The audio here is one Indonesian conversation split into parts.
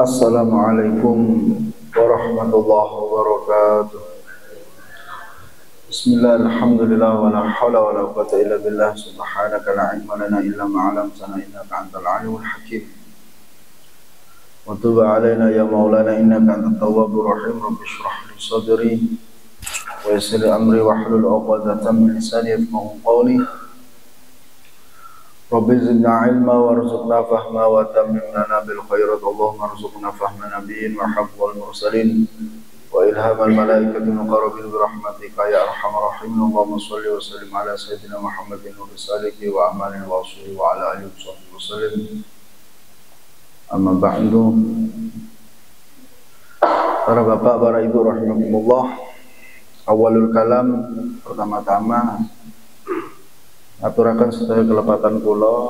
Assalamualaikum warahmatullahi wabarakatuh. Bismillah, alhamdulillah, wa la hawla wa la quwwata illa billah. Subhanaka la ilma lana illa ma 'allamtana innaka antal alimul hakim. Wa tub 'alaina ya maulana innaka antat tawwabur rahim. Rabbi shrah li sadri wa yassir li amri wahlul 'uqdatam min lisani yafqahu qawli. Rabbi zidna ilma warzuqna fahma wa tammim lana bil khairat. Allahumma arzuqna fahma nabiyyin wa hafdhal mursalin wa ilhamal malaikati muqarrabin bi rahmatika ya arhamar rahimin. Allahumma shalli wa sallim ala sayyidina Muhammadin wa bisaliki wa amalin wa usuli wa ala alihi wa sallim. Amma ba'du. Para bapak, para ibu rahimakumullah. Awalul kalam, pertama-tama aturakan sedaya kelepatan kula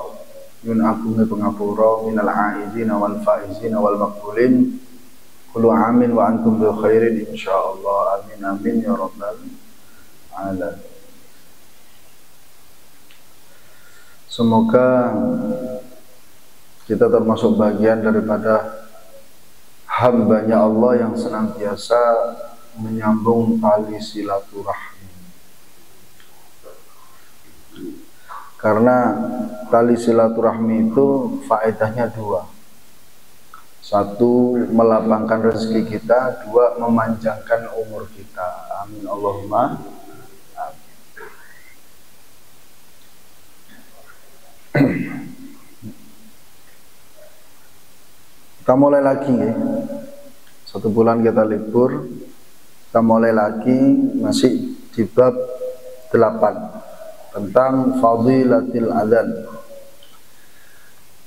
nyuwun agunge pangapura minal aizin wal faizin wal maqbulin kullu amin wa antum bi khairin insyaallah. Amin amin ya rabbal alamin. Semoga kita termasuk bagian daripada hambanya Allah yang senantiasa menyambung tali silaturahmi. Karena tali silaturahmi itu faedahnya dua. Satu, melapangkan rezeki kita. Dua, memanjangkan umur kita. Amin Allahumma amin. Kita mulai lagi ya. 1 bulan kita libur. Kita mulai lagi masih di bab 8 tentang fadilatil adzan.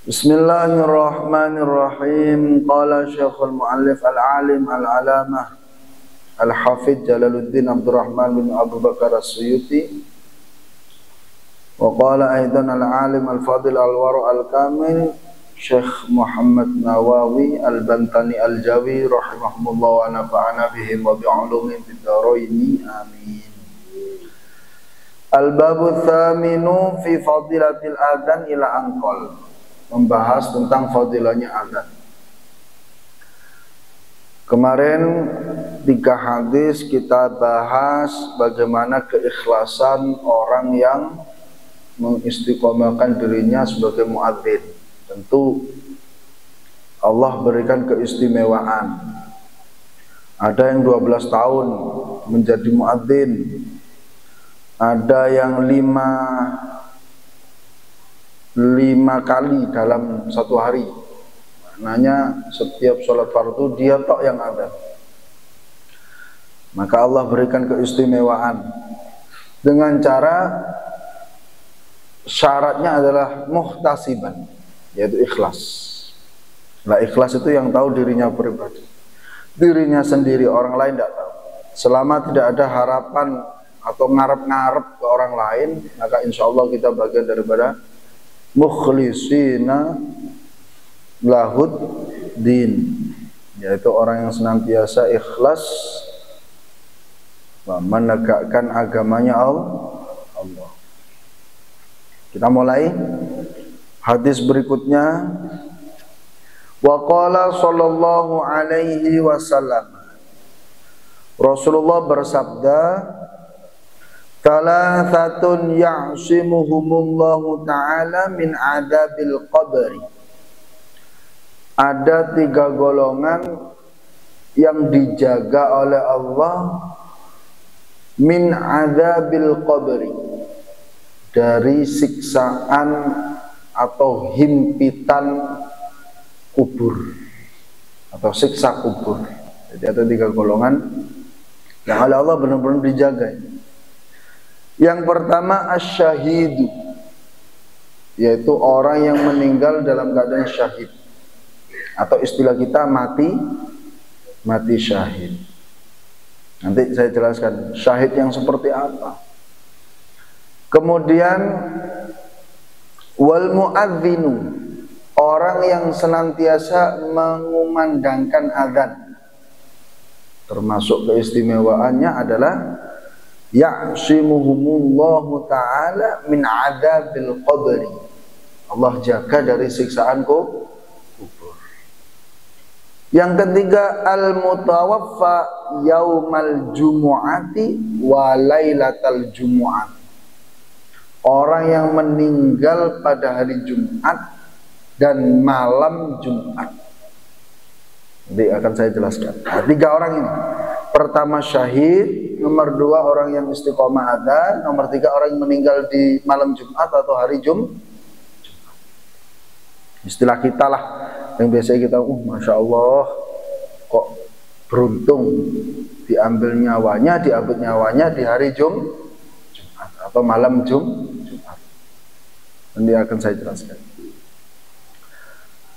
Bismillahirrahmanirrahim. Qala Syekhul Mu'allif al-Alim al-Alamah Al-Hafidh Jalaluddin Abdurrahman bin Abu Bakar As-Suyuti wa qala aidan al-Alim al-Fadil al-Wara' al-Kamil Syekh Muhammad Nawawi al-Bantani al-Jawi rahimahumullah wa nafa'ana bihim wa bi'ulumin fid dharaini amin. Al-babu tsaminu fi fadilatil adzan ila anqal. Membahas tentang fadilahnya adzan. Kemarin 3 hadis kita bahas bagaimana keikhlasan orang yang mengistiqomahkan dirinya sebagai muadzin. Tentu Allah berikan keistimewaan. Ada yang 12 tahun menjadi muadzin. Ada yang 5 kali dalam 1 hari. Maknanya setiap sholat fardu dia tok yang ada. Maka Allah berikan keistimewaan dengan cara syaratnya adalah muhtasiban, yaitu ikhlas. Nah, ikhlas itu yang tahu dirinya pribadi, dirinya sendiri, orang lain tidak tahu. Selama tidak ada harapan atau ngarep-ngarep ke orang lain, maka insya Allah kita bagian daripada mukhlisina lahud din, yaitu orang yang senantiasa ikhlas menegakkan agamanya Allah. Kita mulai hadis berikutnya. Wa qala sallallahu alaihi wasallam, Rasulullah bersabda, Thalathatun ya'simuhumullahu ta'ala min adabil qabri. Ada 3 golongan yang dijaga oleh Allah min adabil qabri, dari siksaan atau himpitan kubur atau siksa kubur. Jadi ada 3 golongan yang oleh Allah benar-benar dijaga. Yang pertama asy-syahidu, yaitu orang yang meninggal dalam keadaan syahid, atau istilah kita mati syahid. Nanti saya jelaskan syahid yang seperti apa. Kemudian wal muadzinu, orang yang senantiasa mengumandangkan adzan. Termasuk keistimewaannya adalah ya'simuhumullahu ta'ala min adabil qabri. Allah jaga dari siksaan kubur. Yang ketiga, al-mutawaffa yaumal jumu'ati wa lailatal jumu'at. Orang yang meninggal pada hari Jumat dan malam Jumat. Nanti akan saya jelaskan. Nah, 3 orang ini. Pertama syahid, nomor 2 orang yang istiqomah adzan, nomor 3 orang yang meninggal di malam Jumat atau hari Jumat. Istilah kita lah, yang biasanya kita, masya Allah, kok beruntung diambil nyawanya di hari Jumat atau malam Jumat. Nanti akan saya jelaskan.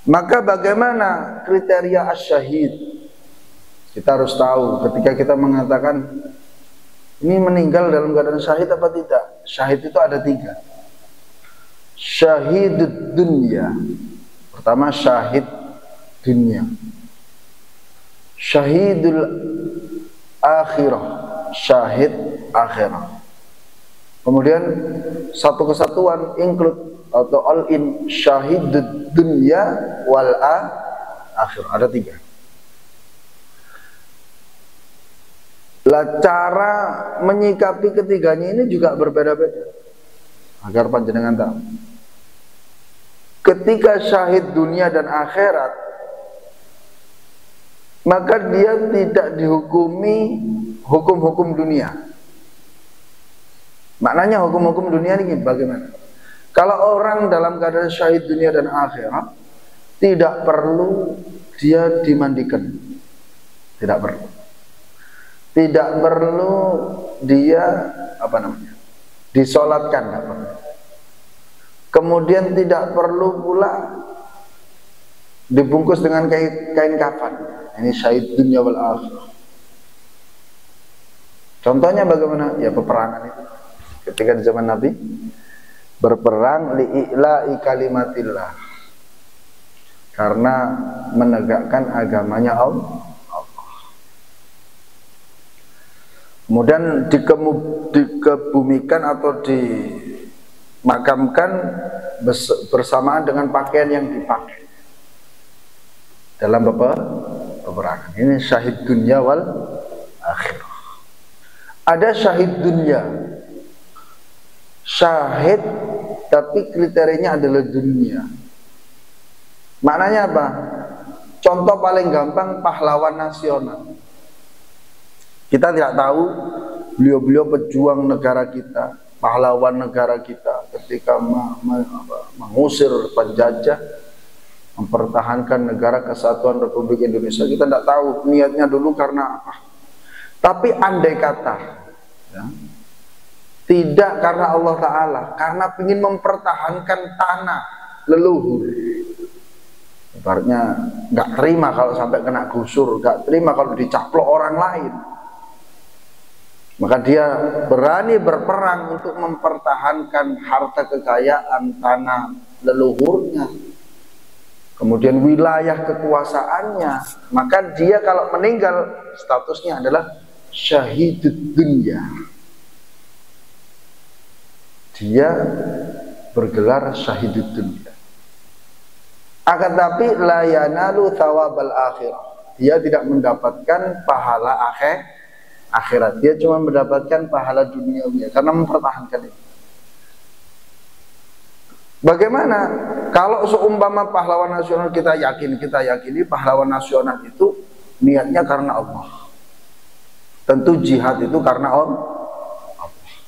Maka bagaimana kriteria asyahid? Kita harus tahu ketika kita mengatakan ini meninggal dalam keadaan syahid apa tidak. Syahid itu ada 3. Syahidud dunya. Pertama syahid dunia, syahidul akhirah, syahid akhirah. Kemudian satu kesatuan include atau all in, syahidud dunya wal akhir. Ada 3. Lah cara menyikapi ketiganya ini juga berbeda-beda agar panjenengan tahu. Ketika syahid dunia dan akhirat, maka dia tidak dihukumi hukum-hukum dunia. Maknanya hukum-hukum dunia ini bagaimana? Kalau orang dalam keadaan syahid dunia dan akhirat, tidak perlu dia dimandikan. Tidak perlu. Tidak perlu dia disolatkan, tidak perlu. Kemudian tidak perlu pula dibungkus dengan kain kafan. Ini syahid dunia wal akhirah. Contohnya bagaimana? Ya peperangan itu. Ketika di zaman Nabi berperang li'ila'i kalimatillah, karena menegakkan agamanya Allah. Kemudian dikebumikan atau dimakamkan bersamaan dengan pakaian yang dipakai dalam peperangan. Ini syahid dunia wal akhirah. Ada syahid dunia, syahid tapi kriterianya adalah dunia. Maknanya apa? Contoh paling gampang, pahlawan nasional. Kita tidak tahu beliau-beliau pejuang negara kita, pahlawan negara kita ketika mengusir penjajah, mempertahankan negara kesatuan Republik Indonesia. Kita tidak tahu niatnya dulu karena apa. Tapi andai kata ya, tidak karena Allah Ta'ala, karena ingin mempertahankan tanah leluhur, ibaratnya nggak terima kalau sampai kena gusur, nggak terima kalau dicaplok orang lain, maka dia berani berperang untuk mempertahankan harta kekayaan tanah leluhurnya, kemudian wilayah kekuasaannya. Maka dia kalau meninggal statusnya adalah syahidud dunya. Dia bergelar syahidud dunya. Akan tapi la yanalu thawabal akhirah. Dia tidak mendapatkan pahala akhirat. Dia cuma mendapatkan pahala duniawi karena mempertahankan itu. Bagaimana kalau seumpama pahlawan nasional, kita yakini pahlawan nasional itu niatnya karena Allah. Tentu jihad itu karena Allah.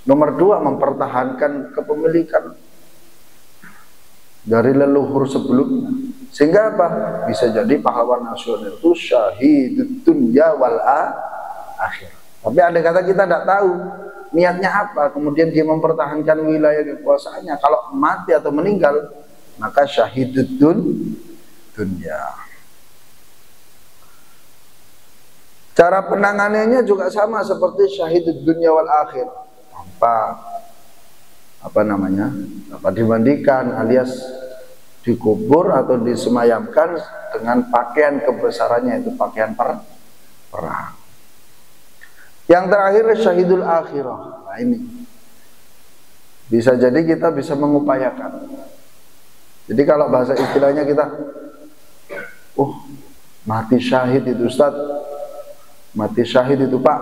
Nomor 2, mempertahankan kepemilikan dari leluhur sebelumnya. Sehingga apa? Bisa jadi pahlawan nasional itu syahidud dunya wal akhir. Tapi andai kata kita tidak tahu niatnya apa, kemudian dia mempertahankan wilayah kekuasaannya, kalau mati atau meninggal, maka syahidud dunya. Cara penanganannya juga sama seperti syahidud dunya wal akhir. Apa dimandikan alias dikubur atau disemayamkan dengan pakaian kebesarannya, itu pakaian perang. Yang terakhir syahidul akhirah. Nah ini bisa jadi kita bisa mengupayakan. Jadi kalau bahasa istilahnya kita Mati syahid itu Ustaz, mati syahid itu Pak,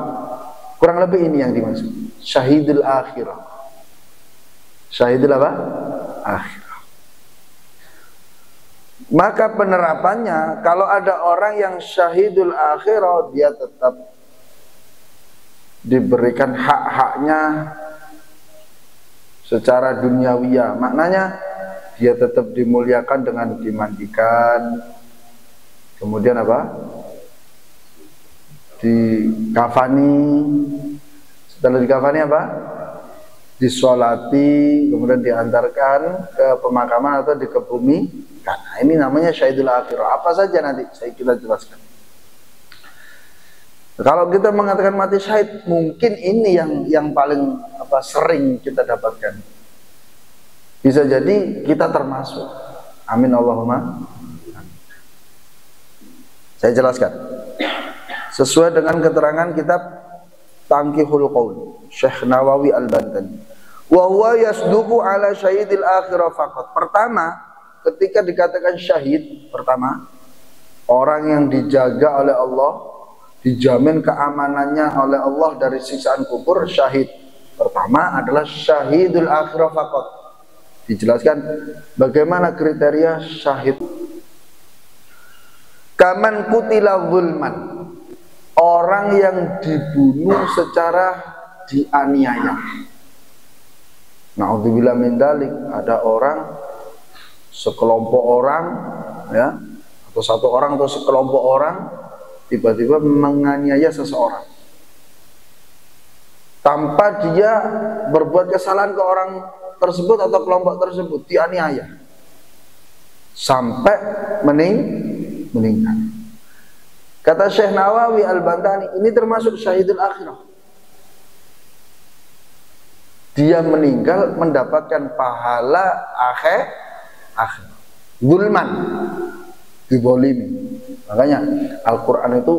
kurang lebih ini yang dimaksud. Syahidul akhirah. Syahidul apa? Akhirah. Maka penerapannya, kalau ada orang yang syahidul akhirah, dia tetap diberikan hak-haknya secara duniawiyah. Maknanya dia tetap dimuliakan dengan dimandikan, kemudian apa? Dikafani, setelah dikafani apa? Disolati, kemudian diantarkan ke pemakaman atau dikebumikan. Nah, ini namanya syahidul akhirah. Apa saja nanti kita jelaskan. Kalau kita mengatakan mati syahid, mungkin ini yang paling sering kita dapatkan. Bisa jadi kita termasuk. Amin Allahumma. Saya jelaskan. Sesuai dengan keterangan kitab Tanqihul Qaul Syekh Nawawi Al-Bantani. Wa huwa yasduqu ala syahidil akhirah faqat. Pertama, ketika dikatakan syahid, pertama, orang yang dijaga oleh Allah, dijamin keamanannya oleh Allah dari siksaan kubur, syahid. Pertama adalah syahidul akhirah faqat. Dijelaskan bagaimana kriteria syahid. Kaman kutila zulman, orang yang dibunuh secara dianiaya. Na'udzubillah min dzalik, ada orang, sekelompok orang ya, atau satu orang atau sekelompok orang tiba-tiba menganiaya seseorang tanpa dia berbuat kesalahan ke orang tersebut atau kelompok tersebut, dianiaya sampai meninggal. Kata Syekh Nawawi Al-Bantani, ini termasuk syahidul akhirah. Dia meninggal mendapatkan pahala akhir zulman, dibolimi. Makanya Al-Quran itu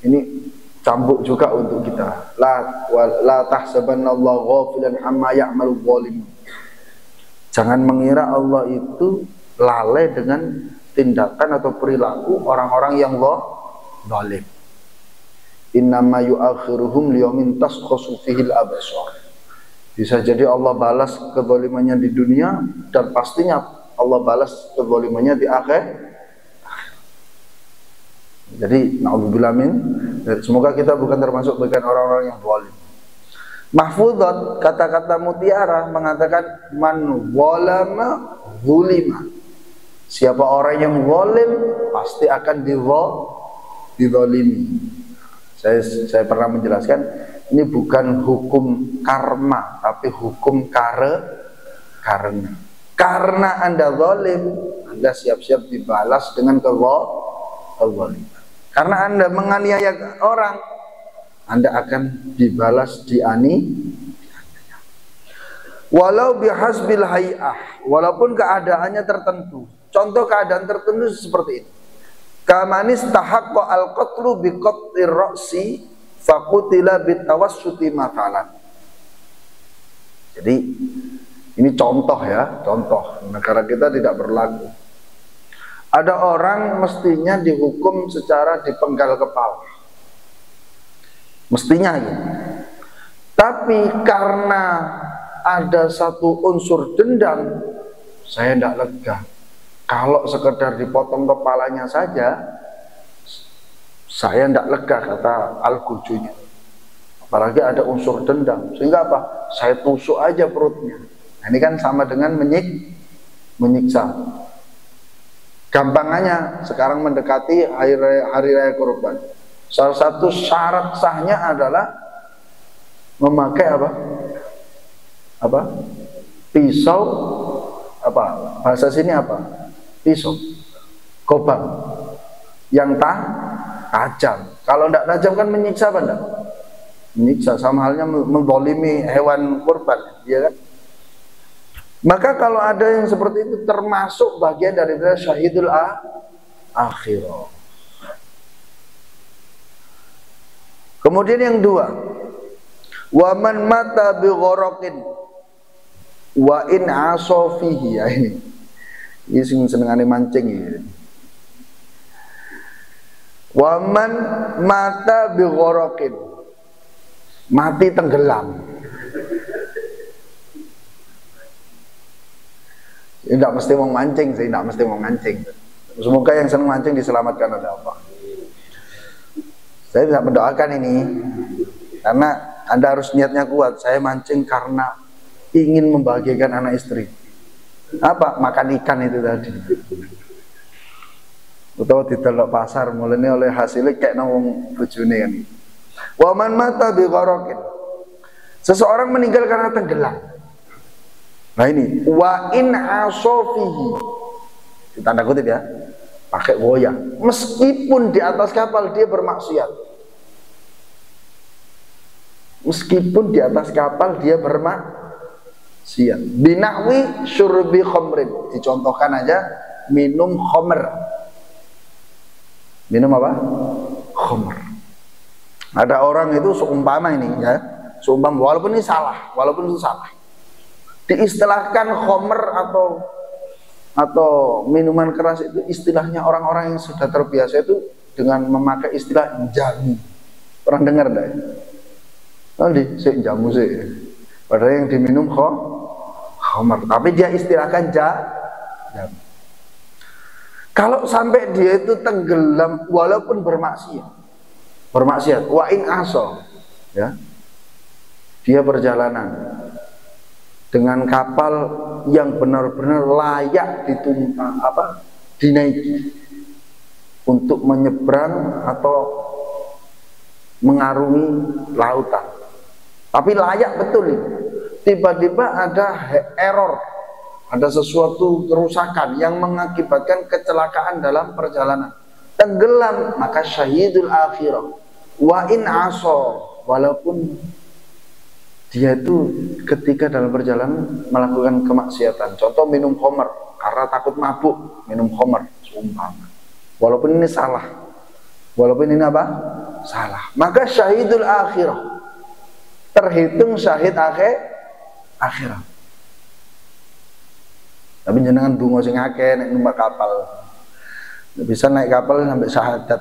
ini cambuk juga untuk kita. La tahsabannallaha ghafilan amma ya'malu zalimun. Jangan mengira Allah itu lalai dengan tindakan atau perilaku orang-orang yang zalim. Innama yu'akhiruhum liyaumin tasqasu fihil absar. Bisa jadi Allah balas kezalimannya di dunia, dan pastinya Allah balas kezalimannya di akhir. Jadi na'udzubillah min, semoga kita bukan termasuk bagian orang-orang yang zalim. Mahfudhat, kata-kata mutiara mengatakan man zalama zulima. Siapa orang yang zalim pasti akan dizalimi. Saya pernah menjelaskan, ini bukan hukum karma, tapi hukum karena. Karena Anda zalim, Anda siap-siap dibalas dengan kezaliman. Karena Anda menganiaya orang, Anda akan dibalas dianiaya. Walau bihasbil hay'ah, walaupun keadaannya tertentu. Contoh keadaan tertentu seperti ini. Kamanis tahaqqa al-qatlu biqat'ir ra'si faqutila bitawassuti mathalan. Jadi ini contoh ya, contoh. Negara kita tidak berlaku. Ada orang mestinya dihukum secara dipenggal kepala. Mestinya gitu. Tapi karena ada satu unsur dendam, saya tidak lega. Kalau sekedar dipotong kepalanya saja, saya tidak lega, kata Al-Gujunya. Apalagi ada unsur dendam, sehingga apa? Saya tusuk aja perutnya. Nah, ini kan sama dengan menyiksa. Gampangannya sekarang mendekati hari raya Kurban. Salah satu syarat sahnya adalah memakai apa? Pisau, apa? Bahasa sini apa? Pisau, gobang yang tajam. Kalau tidak tajam kan menyiksa apa enggak? Menyiksa, sama halnya menzalimi hewan kurban, ya kan? Maka kalau ada yang seperti itu termasuk bagian dari syahidul akhirah. Kemudian yang dua, wa man mata bi ghoraqin wa in asofihi. Ya, ini sing senengane mancing ini. Waman mata bighorokin, mati tenggelam. Tidak mesti mau mancing sih, tidak mesti mau mancing. Semoga yang senang mancing diselamatkan, ada apa. Saya tidak mendoakan ini, karena Anda harus niatnya kuat. Saya mancing karena ingin membahagiakan anak istri. Apa? Makan ikan itu tadi. Atau di telok pasar mulai oleh hasilnya kayak nongong bojone kan. Waman mata bighorokin, seseorang meninggal karena tenggelam. Nah ini wa in asofihi, tanda kutip ya, pakai goyah, meskipun di atas kapal dia bermaksiat, meskipun di atas kapal dia bermaksiat. Binahwi syurbi khomrin, dicontohkan aja minum khomer. Minum apa? Khomer. Ada orang itu seumpama ini ya, seumpama walaupun ini salah, walaupun itu salah, diistilahkan khomer atau minuman keras itu istilahnya orang-orang yang sudah terbiasa itu dengan memakai istilah jamu. Pernah dengar enggak? Nanti si jamu sih. Padahal yang diminum khomer, tapi dia istilahkan jamu. Kalau sampai dia itu tenggelam walaupun bermaksiat, wa in aso, ya, dia perjalanan dengan kapal yang benar-benar layak dinaiki untuk menyeberang atau mengarungi lautan, tapi layak betul ini. Tiba-tiba ada error, ada sesuatu kerusakan yang mengakibatkan kecelakaan dalam perjalanan, tenggelam, maka syahidul akhirah wa in aso, walaupun dia itu ketika dalam perjalanan melakukan kemaksiatan, contoh minum khamr karena takut mabuk, minum khamr seumpama, walaupun ini salah, walaupun ini apa? Salah, maka syahidul akhirah, terhitung syahid akhirat. Tapi jenengan dungo sing akeh nek numpak kapal, bisa naik kapal sampai syahadat.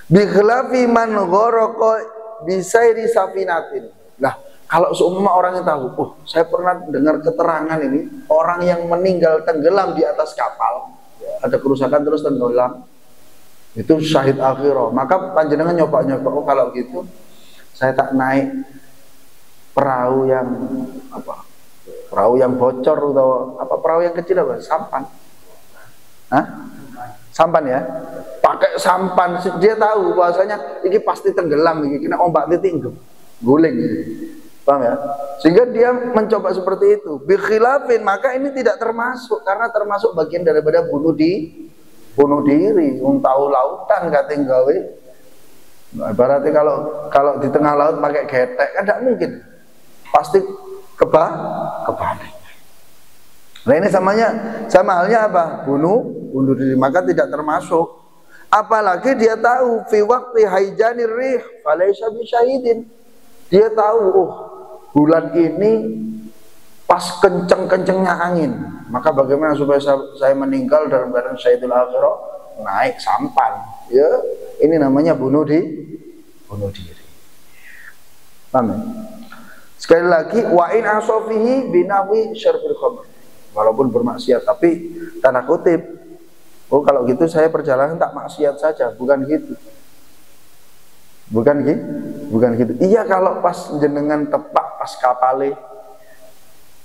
Bi khilafi man gharaqa bisairi safinatin. Nah, kalau seumpama orang yang tahu, oh saya pernah dengar keterangan ini, orang yang meninggal tenggelam di atas kapal, ada kerusakan terus tenggelam, itu syahid akhirah. Maka panjenengan nyoba-nyoba, oh kalau gitu saya tak naik perahu yang apa? Perahu yang bocor atau apa, perahu yang kecil apa? Sampan. Hah? Sampan ya? Pakai sampan, dia tahu bahwasanya ini pasti tenggelam, ini kena ombak titik guling. Paham ya? Sehingga dia mencoba seperti itu. Bi khilafin, maka ini tidak termasuk, karena termasuk bagian daripada bunuh diri. Tahu lautan kating gawe. Berarti kalau di tengah laut pakai getek kan tidak mungkin. Pasti kebalik. Nah ini sama halnya apa? Bunuh diri, maka tidak termasuk. Apalagi dia tahu fi waqti haijanir rih falaysa bisyahidin. Dia tahu, oh bulan ini pas kenceng-kencengnya angin, maka bagaimana supaya saya meninggal dalam keadaan syahidul akhirah? Naik sampan. Ya, ini namanya bunuh diri. Paham? Sekali lagi, wa in asofihi binawi syarbil khamr, walaupun bermaksiat, tapi tanda kutip, oh kalau gitu saya perjalanan tak maksiat saja, bukan gitu. Bukan gitu. Iya, kalau pas jenengan tepak pas kapale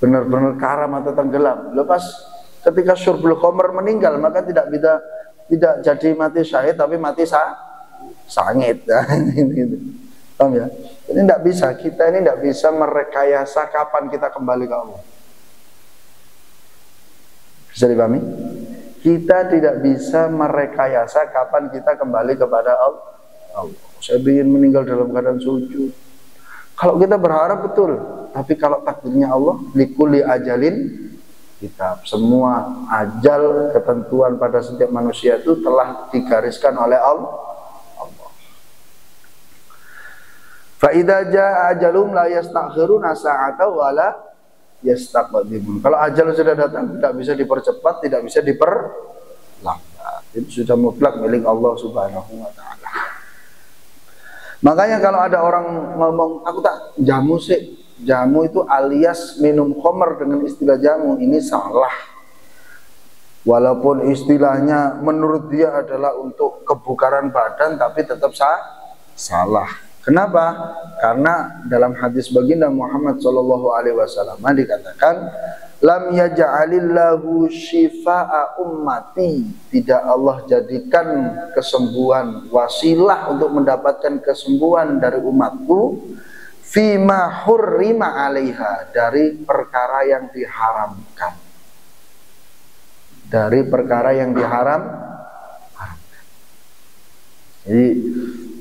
benar-benar karam atau tenggelam, lepas ketika syurbul khamr meninggal, maka tidak jadi mati syahid, tapi mati sangit. Paham ya? Ini tidak bisa, kita ini tidak bisa merekayasa kapan kita kembali ke Allah. Bisa dipahami? Kita tidak bisa merekayasa kapan kita kembali kepada Allah. Saya ingin meninggal dalam keadaan sujud. Kalau kita berharap betul, tapi kalau takdirnya Allah, likulli ajalin kitab. Semua ajal, ketentuan pada setiap manusia itu telah digariskan oleh Allah. Fa idza jaa ajalum la yastakhiruna sa'ata wa la yastaqdimun. Kalau ajal sudah datang, tidak bisa dipercepat, tidak bisa diperlambat. Itu sudah mutlak milik Allah Subhanahu wa taala. Makanya kalau ada orang ngomong aku tak jamu sih, jamu itu alias minum khamr dengan istilah jamu, ini salah. Walaupun istilahnya menurut dia adalah untuk kebugaran badan, tapi tetap salah. Kenapa? Karena dalam hadis baginda Muhammad SAW dikatakan, lam yaj'alillahu shifaa ummati, tidak Allah jadikan kesembuhan wasilah untuk mendapatkan kesembuhan dari umatku, fima hurrima 'alaiha, dari perkara yang diharamkan. Dari perkara yang diharamkan. Jadi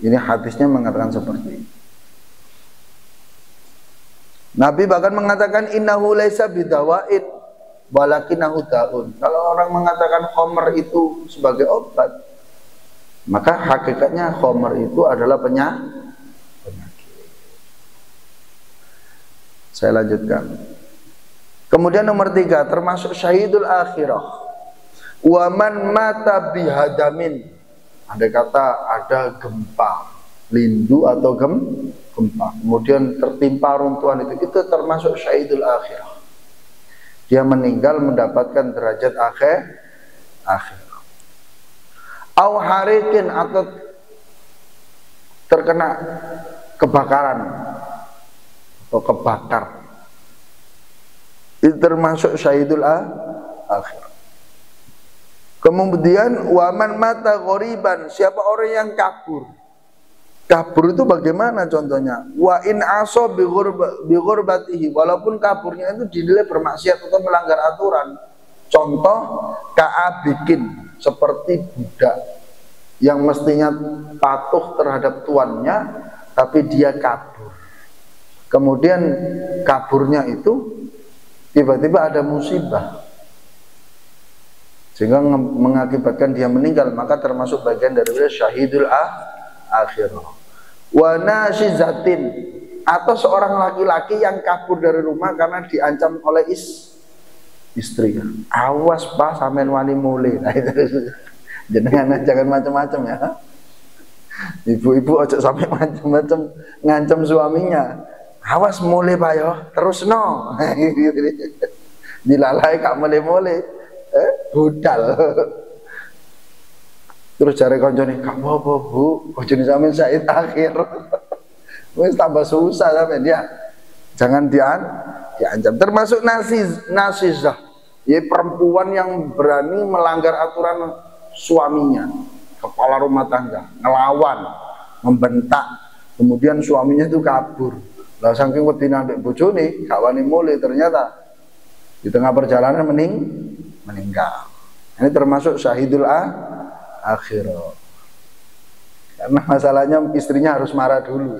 ini hadisnya mengatakan seperti ini. Nabi bahkan mengatakan innahu laisa bidawain walakinahu daun. Kalau orang mengatakan khamr itu sebagai obat, maka hakikatnya khamr itu adalah penyakit. Saya lanjutkan. Kemudian nomor 3 termasuk syahidul akhirah. Wa man mata bihadamin. Andai kata ada gempa, lindu atau gempa, kemudian tertimpa runtuhan itu termasuk syahidul akhirah. Dia meninggal mendapatkan derajat akhir. Au harikin, atau terkena kebakaran atau kebakar, itu termasuk syahidul akhirah. Kemudian waman mata ghoriban, siapa orang yang kabur. Kabur itu bagaimana contohnya? Wa in aso bi ghurbatihi, walaupun kaburnya itu dinilai bermaksiat atau melanggar aturan. Contoh ka'abikin, seperti budak yang mestinya patuh terhadap tuannya, tapi dia kabur. Kemudian kaburnya itu tiba-tiba ada musibah sehingga mengakibatkan dia meninggal, maka termasuk bagian dari syahidul akhirah. Wa nashizatin, atau seorang laki-laki yang kabur dari rumah karena diancam oleh istrinya. Awas Pak, sampean wani mulai. Nah, jenengan jangan macam-macam ya. Ibu-ibu ojo sampai macam-macam ngancam suaminya. Awas mulai Pak yo, terus no. Dilalai kak mulai-mulai. Budal. Terus cari koncone, "Gak apa-apa, Bu. Bojone sampean syahid akhir." Wis tambah susah sampean ya. Jangan diancam. Termasuk nasizah, ya perempuan yang berani melanggar aturan suaminya, kepala rumah tangga, ngelawan, membentak, kemudian suaminya itu kabur. Lah saking wedine ambek bojone, gak wani mulih, ternyata di tengah perjalanan meninggal. Ini termasuk syahidul akhirah. Karena masalahnya istrinya harus marah dulu.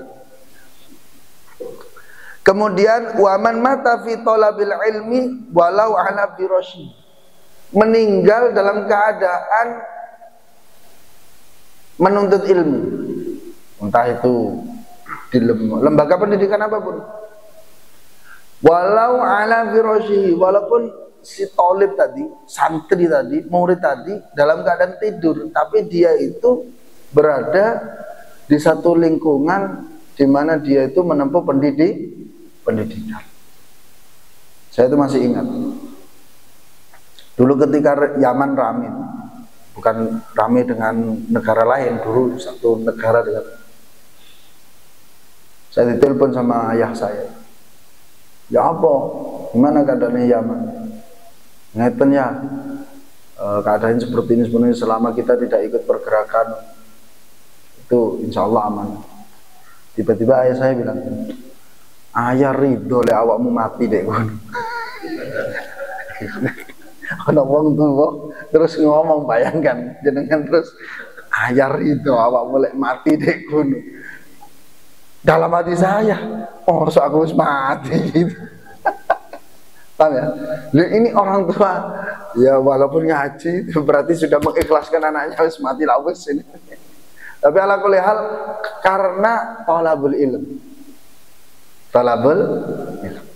Kemudian waman mata fi talabil ilmi walau ala firasyi, meninggal dalam keadaan menuntut ilmu, entah itu di lembaga pendidikan apapun. Walau ala firasyi, walaupun si tolib tadi, santri tadi, murid tadi dalam keadaan tidur, tapi dia itu berada di satu lingkungan di mana dia itu menempuh pendidikan. Saya itu masih ingat dulu ketika Yaman rame, bukan rame dengan negara lain, dulu satu negara dengan. Saya ditelepon sama ayah saya, "Ya apa? Gimana keadaannya Yaman?" "Ngeten ya, keadaan seperti ini sebenarnya selama kita tidak ikut pergerakan itu insya Allah aman." Tiba-tiba ayah saya bilang, "Ayah ridho le awakmu mati dek." Ana wong tuwa terus ngomong, bayangkan jenengan terus ayah ridho awakmu lek mati dek ngono. Dalam hati saya, oh so aku harus mati gitu. Paham ya? Ini orang tua ya walaupun ngaji berarti sudah mengikhlaskan anaknya harus mati lah wis ini. Tapi ala kulli hal karena talabul ilm. Talabul ilm.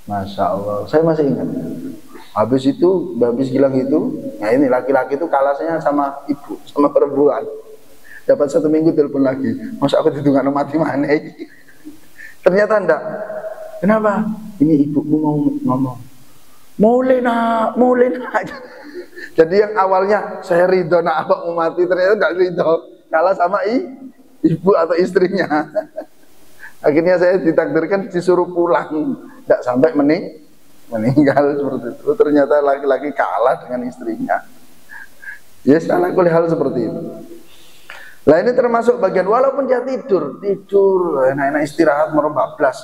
Masya Allah, saya masih ingat Habis itu habis bilang itu, nah ini laki-laki itu kalasnya sama ibu, sama perempuan. Dapat 1 minggu telepon lagi, masa aku ditunggak mati mana ini? Ternyata enggak. Kenapa? Ini ibuku mau ngomong, mulai nak. Jadi yang awalnya saya ridho nak abang mau mati, ternyata enggak ridho, kalah sama ibu atau istrinya. Akhirnya saya ditakdirkan disuruh pulang, enggak sampai meninggal seperti itu. Ternyata laki-laki kalah dengan istrinya. Ya salah hal seperti itu. Nah ini termasuk bagian, walaupun dia tidur enak-enak istirahat merobablas,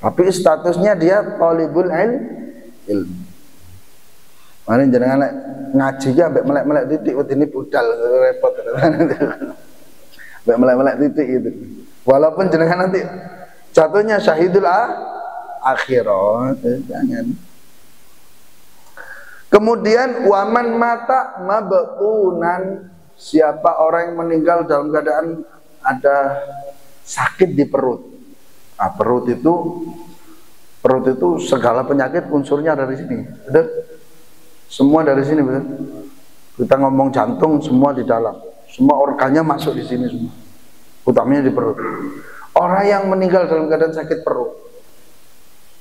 tapi statusnya dia talibul ilm. Mana jangan ngaji ya sampai melek-melek titik, ini budal repot. Sampai melek-melek titik itu. Walaupun jenengan nanti jatuhnya syahidul akhirat, jangan. Kemudian waman mata mabtunan, siapa orang yang meninggal dalam keadaan ada sakit di perut. Nah, perut itu segala penyakit unsurnya dari sini. Betul? Semua dari sini, betul? Kita ngomong jantung semua di dalam. Semua organnya masuk di sini semua. Utamanya di perut. Orang yang meninggal dalam keadaan sakit perut,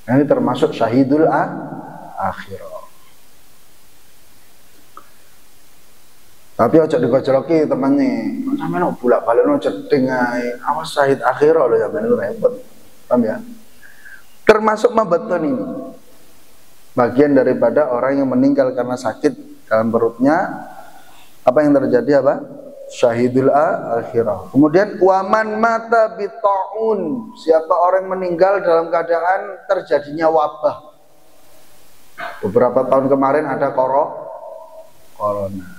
nah, ini termasuk syahidul akhirat. Tapi ojo digojoloki temannya, sampeyan bolak-balik jeding ae. Awas syahid akhirah lho ya, ben repot. Paham ya? Termasuk mabetun ini. Bagian daripada orang yang meninggal karena sakit dalam perutnya, apa yang terjadi apa? Syahidul akhirah. Kemudian waman mata bitaun, siapa orang meninggal dalam keadaan terjadinya wabah. Beberapa tahun kemarin ada corona.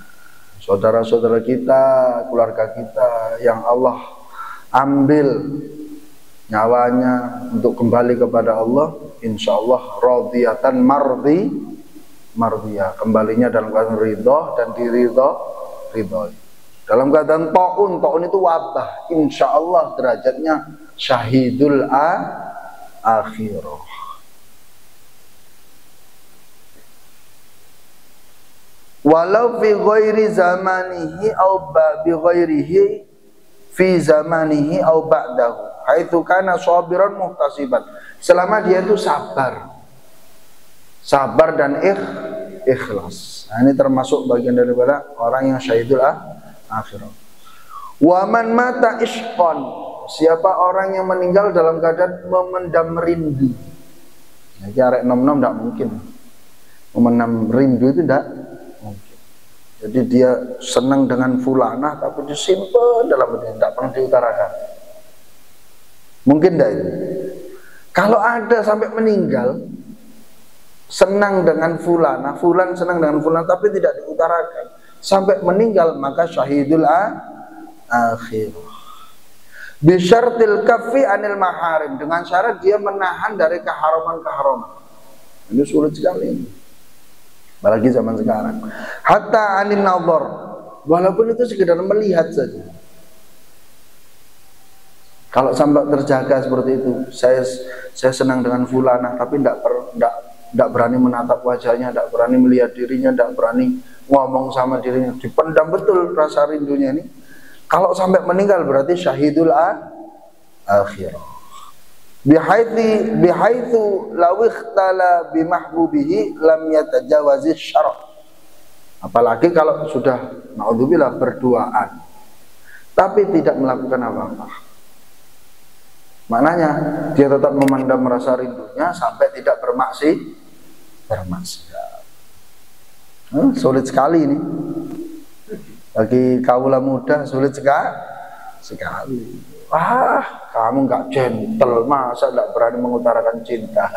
Saudara-saudara kita, keluarga kita yang Allah ambil nyawanya untuk kembali kepada Allah, insya Allah radiyatan mardiyah, kembalinya dalam keadaan ridho dan diridho. Dalam keadaan taun itu wabah, insya Allah derajatnya syahidul akhirah. Walau fi ghairi zamanihi au bi ghairihi fi zamanihi au ba'dahu haitsu kana shabiran muhtasiban, selama dia itu sabar dan ikhlas. Nah, ini termasuk bagian daripada orang yang syahidul akhirah. Wa man mata ishqan, siapa orang yang meninggal dalam keadaan memendam rindu. Jadi arek nom-nom tidak mungkin memendam rindu, itu tidak mungkin. Jadi dia senang dengan fulanah tapi disimpan dalam hati, tidak pernah diutarakan. Mungkin tidak itu? Kalau ada sampai meninggal senang dengan fulanah, fulan senang dengan fulan tapi tidak diutarakan sampai meninggal, maka syahidul akhirah. Bisyartil kaffi anil maharim, dengan syarat dia menahan dari keharaman-keharaman. Ini sulit sekali ini, apalagi zaman sekarang. Hatta anin nazar, walaupun itu sekedar melihat saja. Kalau sampai terjaga seperti itu, saya senang dengan fulanah tapi tidak berani menatap wajahnya, tidak berani melihat dirinya, tidak berani ngomong sama dirinya, dipendam betul rasa rindunya ini. Kalau sampai meninggal berarti syahidul akhirah. Bihaitsu law ikhtala bimahbubihi lam yatajawaziz syara'. Apalagi kalau sudah naudzubillah berduaan tapi tidak melakukan apa-apa, maknanya dia tetap memendam rasa rindunya sampai tidak bermaksiat. Sulit sekali ini bagi kaula muda, sulit sekali. Wah, kamu nggak gentle, masa nggak berani mengutarakan cinta?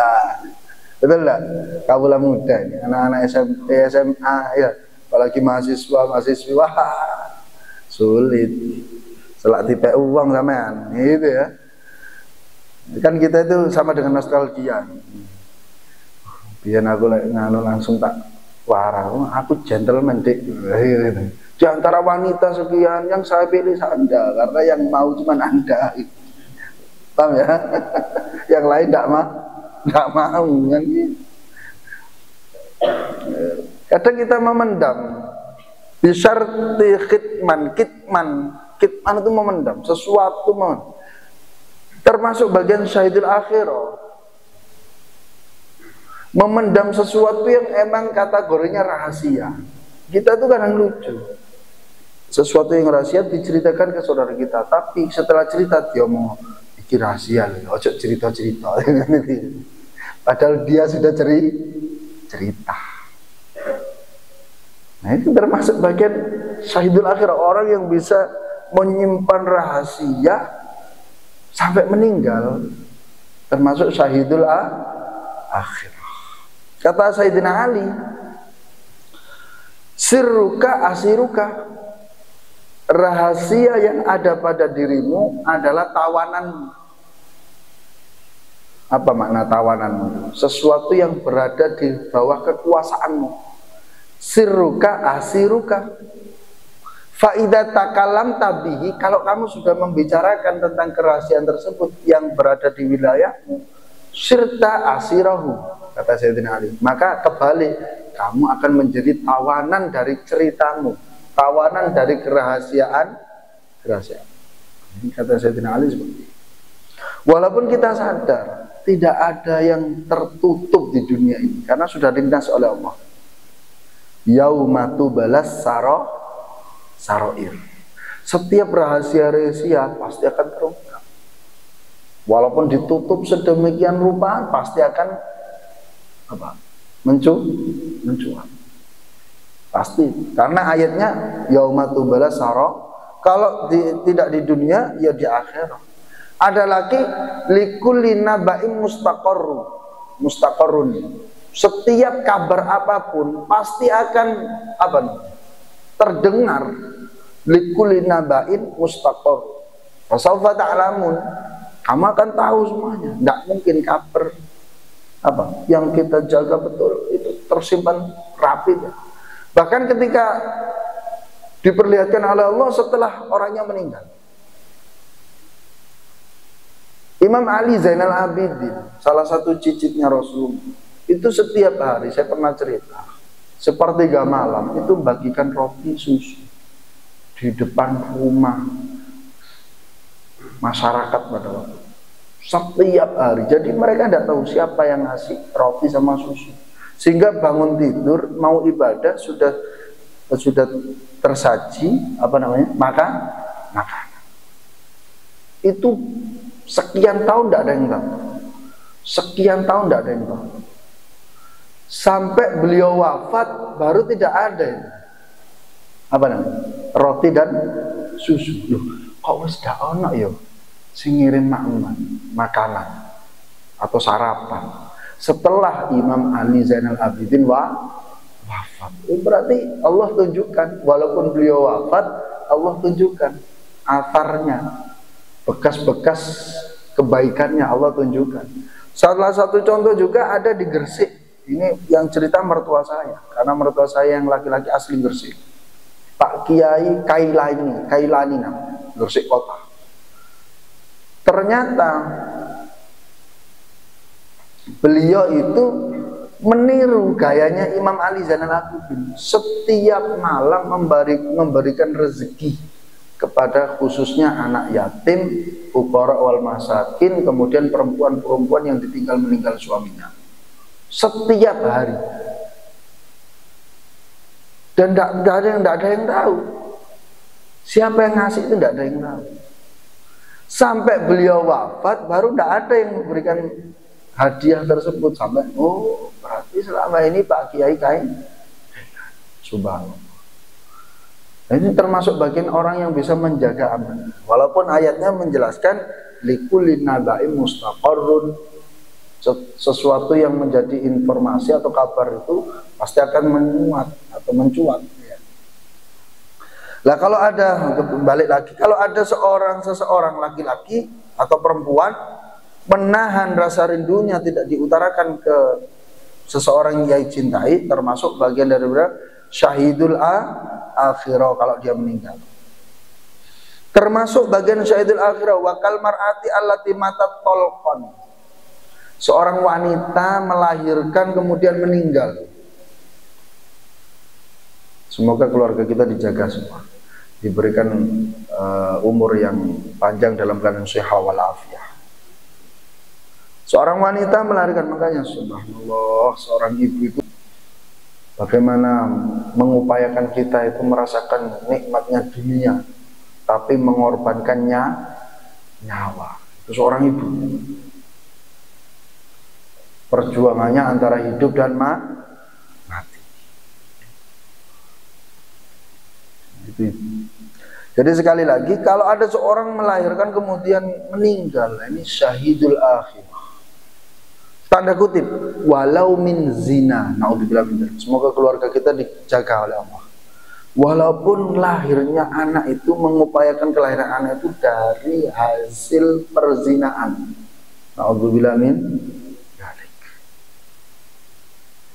Betul nggak? Kaula muda ini, anak-anak SMP, SMA, ya, apalagi mahasiswi, wah, sulit. Selak tipe uang sampean, gitu ya. Kan kita itu sama dengan nostalgia. Biar aku langsung tak warah, aku gentleman dik. Di antara wanita sekian yang saya pilih Anda karena yang mau cuma Anda. Paham ya? Yang lain tidak mau kan? Kadang kita memendam. Bisyarti kitman itu memendam sesuatu, termasuk bagian syahidul akhirah. Memendam sesuatu yang emang kategorinya rahasia. Kita tuh kadang lucu. Sesuatu yang rahasia diceritakan ke saudara kita, tapi setelah cerita dia mau iki rahasia loh, ojo cerita-cerita. Padahal dia sudah cerita. Nah, itu termasuk bagian syahidul akhirah, orang yang bisa menyimpan rahasia sampai meninggal, termasuk syahidul akhirah. Kata Sayyidina Ali, sirruka asiruka, rahasia yang ada pada dirimu adalah tawananmu. Apa makna tawananmu? Sesuatu yang berada di bawah kekuasaanmu. Sirruka asiruka, faidah takalam tabihi, kalau kamu sudah membicarakan tentang kerahasiaan tersebut yang berada di wilayahmu, sirta asirahu, kata Sayyidina Ali, maka kebalik, kamu akan menjadi tawanan dari ceritamu, tawanan dari kerahasiaan. Ini kata Sayyidina Ali seperti itu. Walaupun kita sadar tidak ada yang tertutup di dunia ini, karena sudah dinas oleh Allah. Yaumatu balas saroir. Setiap rahasia-rahasia pasti akan terungkap. Walaupun ditutup sedemikian rupa, pasti akan mencuat. Pasti. Karena ayatnya yaumatu balas saro. Kalau tidak di dunia, ya di akhirat. Ada lagi likulli naba'in mustaqarrun. Setiap kabar apapun pasti akan terdengar. Likulli naba'in mustaqarrun. Fasawfa ta'lamun. Kamu akan tahu semuanya. Tidak mungkin kabar yang kita jaga betul itu tersimpan rapi. Bahkan ketika diperlihatkan oleh Allah setelah orangnya meninggal. Imam Ali Zainal Abidin, salah satu cicitnya Rasulullah, itu setiap hari, saya pernah cerita, sepertiga malam itu bagikan roti susu di depan rumah masyarakat pada waktu itu. Setiap hari. Jadi mereka tidak tahu siapa yang ngasih roti sama susu, sehingga bangun tidur mau ibadah sudah tersaji makan. Itu sekian tahun tidak ada yang tahu. Sampai beliau wafat baru tidak ada roti dan susu. Loh, kok wis dak ono ya sing ngirim makanan atau sarapan setelah Imam Ali Zainal Abidin wafat. Berarti Allah tunjukkan, walaupun beliau wafat, Allah tunjukkan atharnya, bekas-bekas kebaikannya Allah tunjukkan. Salah satu contoh juga ada di Gresik. Ini yang cerita mertua saya, karena mertua saya yang laki-laki asli Gresik, Pak Kiai Kailani namanya, Gresik kota. Ternyata beliau itu meniru gayanya Imam Ali Zainal Abidin. Setiap malam memberikan rezeki kepada khususnya anak yatim, fuqara wal masakin, kemudian perempuan-perempuan yang ditinggal meninggal suaminya. Setiap hari. Dan tidak ada yang tahu siapa yang ngasih, itu tidak ada yang tahu. Sampai beliau wafat baru tidak ada yang memberikan hadiah tersebut. Sampai berarti selama ini Pak Kiai Subhanallah. Ini termasuk bagian orang yang bisa menjaga amanah. Walaupun ayatnya menjelaskan likulli naba'in mustaqarrun, sesuatu yang menjadi informasi atau kabar itu pasti akan mencuat. Lah kalau ada, balik lagi, kalau ada seseorang laki-laki atau perempuan menahan rasa rindunya tidak diutarakan ke seseorang yang cintai, termasuk bagian dari syahidul akhirah kalau dia meninggal. Termasuk bagian syahidul akhirah wakal mar'ati allati matat tolqon. Seorang wanita melahirkan kemudian meninggal. Semoga keluarga kita dijaga semua, diberikan umur yang panjang dalam keadaan sehat walafiat. Seorang wanita melahirkan, makanya subhanallah, seorang ibu itu bagaimana mengupayakan kita itu merasakan nikmatnya dunia, tapi mengorbankannya nyawa. Itu seorang ibu. Perjuangannya antara hidup dan mati. Jadi sekali lagi, kalau ada seorang melahirkan kemudian meninggal, ini syahidul akhir. Tanda kutip, walau min zina, naudzubillah min dzalik. Semoga keluarga kita dijaga oleh Allah. Walaupun lahirnya anak itu, mengupayakan kelahiran anak itu dari hasil perzinaan, naudzubillah min dzalik.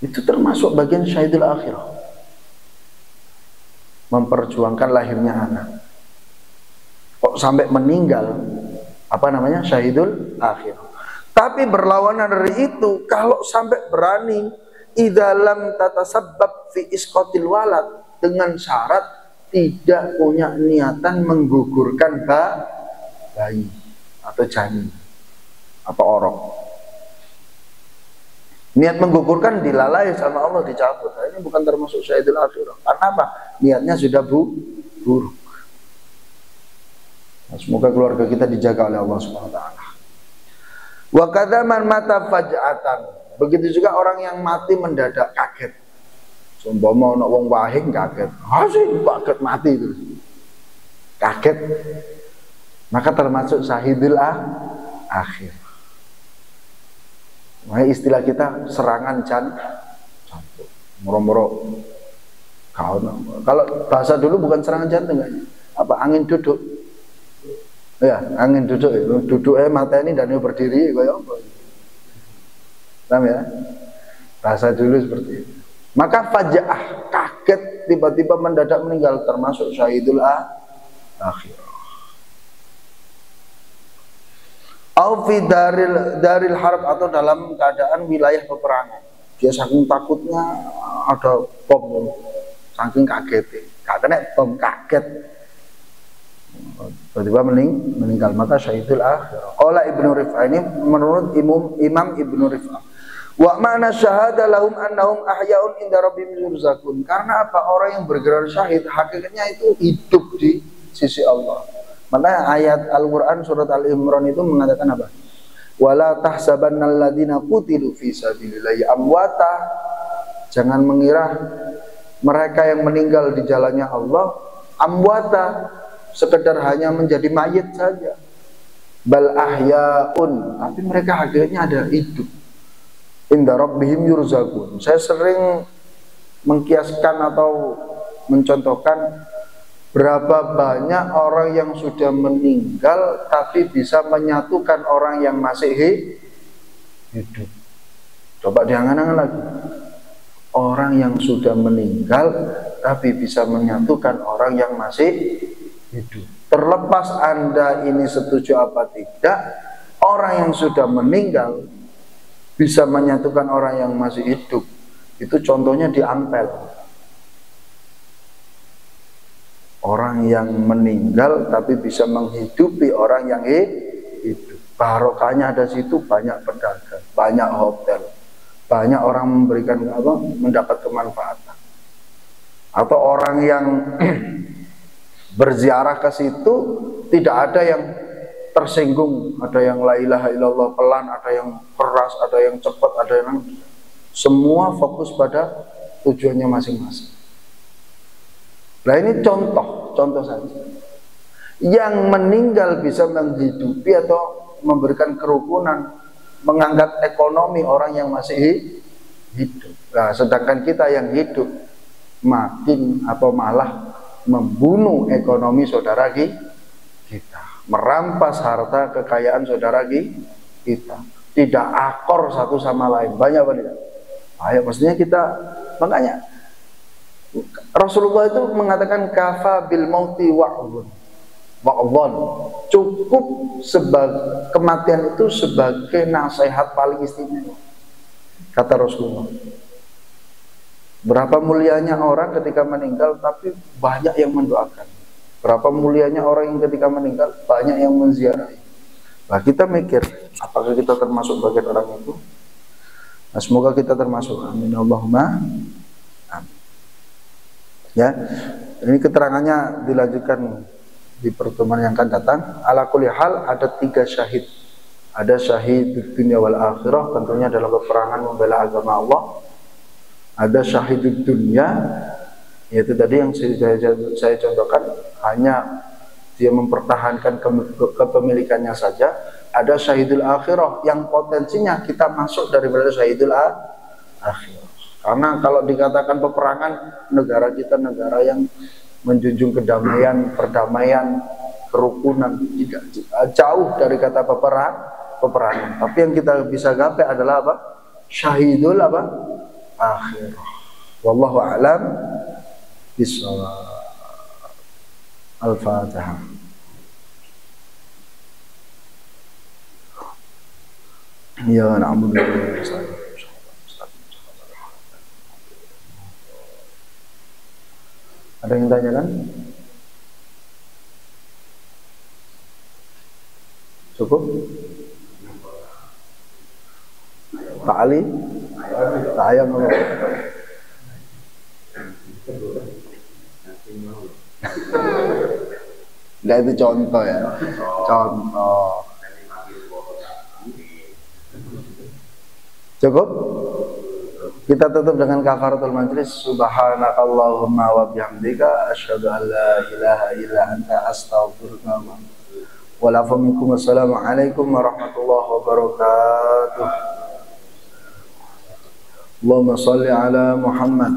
Itu termasuk bagian syahidul akhirah, memperjuangkan lahirnya anak. Kok sampai meninggal, apa namanya, syahidul akhirah. Tapi berlawanan dari itu, kalau sampai berani idalam tatasabbab fi isqatil walad, dengan syarat tidak punya niatan menggugurkan bayi atau janin atau orok. Niat menggugurkan dilalai sama Allah, dicabut. Nah, ini bukan termasuk syahidul akhirah. Karena apa? Niatnya sudah buruk. Nah, semoga keluarga kita dijaga oleh Allah Subhanahu wa taala. Wa kadzaman mata faj'atan. Begitu juga orang yang mati mendadak, kaget. Sumpama ana wong wahing kaget. Hasil kaget mati itu. Kaget. Maka termasuk syahidul akhir. Nah, istilah kita serangan jantung. Moro-moro. Kalau bahasa dulu bukan serangan jantung, apa, angin duduk. Ya, angin duduk, mata ini dan berdiri kayak apa? Paham ya? Bahasa dulu seperti itu. Maka faja'ah, kaget, tiba-tiba mendadak meninggal, termasuk syahidul akhir. Au fi daril harb, atau dalam keadaan wilayah peperangan. Dia saking takutnya ada bom, saking kaget, kena bom, kaget. Tiba-tiba meninggal, maka syahidul akhir. Qala Ibnu Rif'ah, ini menurut Imam Ibnu Rif'ah. Wa ma'na syahada lahum annahum ahya'un inda rabbihim yurzaqun. Karena apa? Orang yang bergelar syahid hakikatnya itu hidup di sisi Allah. Makanya ayat Al-Qur'an surat Al-Imran itu mengatakan apa? Wala tahsabannal ladzina qutilu fi sabilillahi amwata. Jangan mengira mereka yang meninggal di jalannya Allah amwata, sekedar hanya menjadi mayit saja. Bal ahyaun, tapi mereka hakikatnya ada hidup. Inda rabbihim yurzaqun. Saya sering mengkiaskan atau mencontohkan berapa banyak orang yang sudah meninggal tapi bisa menyatukan orang yang masih hidup. Coba diangan-angan lagi. Orang yang sudah meninggal tapi bisa menyatukan orang yang masih hidup. Terlepas Anda ini setuju apa tidak, orang yang sudah meninggal bisa menyatukan orang yang masih hidup. Itu contohnya di Ampel. Orang yang meninggal tapi bisa menghidupi orang yang hidup. Barokahnya ada situ, banyak pedagang, banyak hotel, banyak orang memberikan apa, mendapat kemanfaatan. Atau orang yang berziarah ke situ tidak ada yang tersinggung, ada yang la ilaha illallah pelan, ada yang keras, ada yang cepat, ada yang semua fokus pada tujuannya masing-masing. Nah, ini contoh saja. Yang meninggal bisa menghidupi atau memberikan kerukunan, mengangkat ekonomi orang yang masih hidup. Nah, sedangkan kita yang hidup makin atau malah membunuh ekonomi saudara kita, merampas harta kekayaan saudara kita, tidak akor satu sama lain. Banyak apa tidak? Ayo, pastinya kita, makanya Rasulullah itu mengatakan kafa bil mauti wa'dhun. Cukup sebagai kematian itu sebagai nasihat paling istimewa, kata Rasulullah. Berapa mulianya orang ketika meninggal tapi banyak yang mendoakan. Berapa mulianya orang yang ketika meninggal banyak yang menziarahi. Nah, kita mikir, apakah kita termasuk bagian orang itu? Nah, semoga kita termasuk. Amin Allahumma. Amin. Ya, ini keterangannya dilanjutkan di pertemuan yang akan datang. Ala kulli hal ada 3 syahid. Ada syahid di dunia wal akhirah, tentunya dalam peperangan membela agama Allah. Ada syahid di dunia, yaitu tadi yang saya contohkan, hanya dia mempertahankan kepemilikannya saja. Ada syahidul akhirah yang potensinya kita masuk daripada syahidul akhirah. Karena kalau dikatakan peperangan, negara kita negara yang menjunjung kedamaian, perdamaian, kerukunan, tidak jauh dari kata peperangan. Tapi yang kita bisa gapai adalah apa? Syahidul apa? Akhirah. Wallahu a'lam bishawab. Al-Fatihah. Ya na'budu wa nasta'in. Ada yang tanya kan? Cukup? Pak Ali? Saya ngomong. Nah, itu contoh ya. Contoh. Cukup? Kita tutup dengan kafaratul majlis. Subhanakallahumma wa bihamdika asyhadu an la ilaha illa anta astaghfiruka wa atubu ilaik. Wassalamualaikum warahmatullahi wabarakatuh. Allahumma shalli ala Muhammad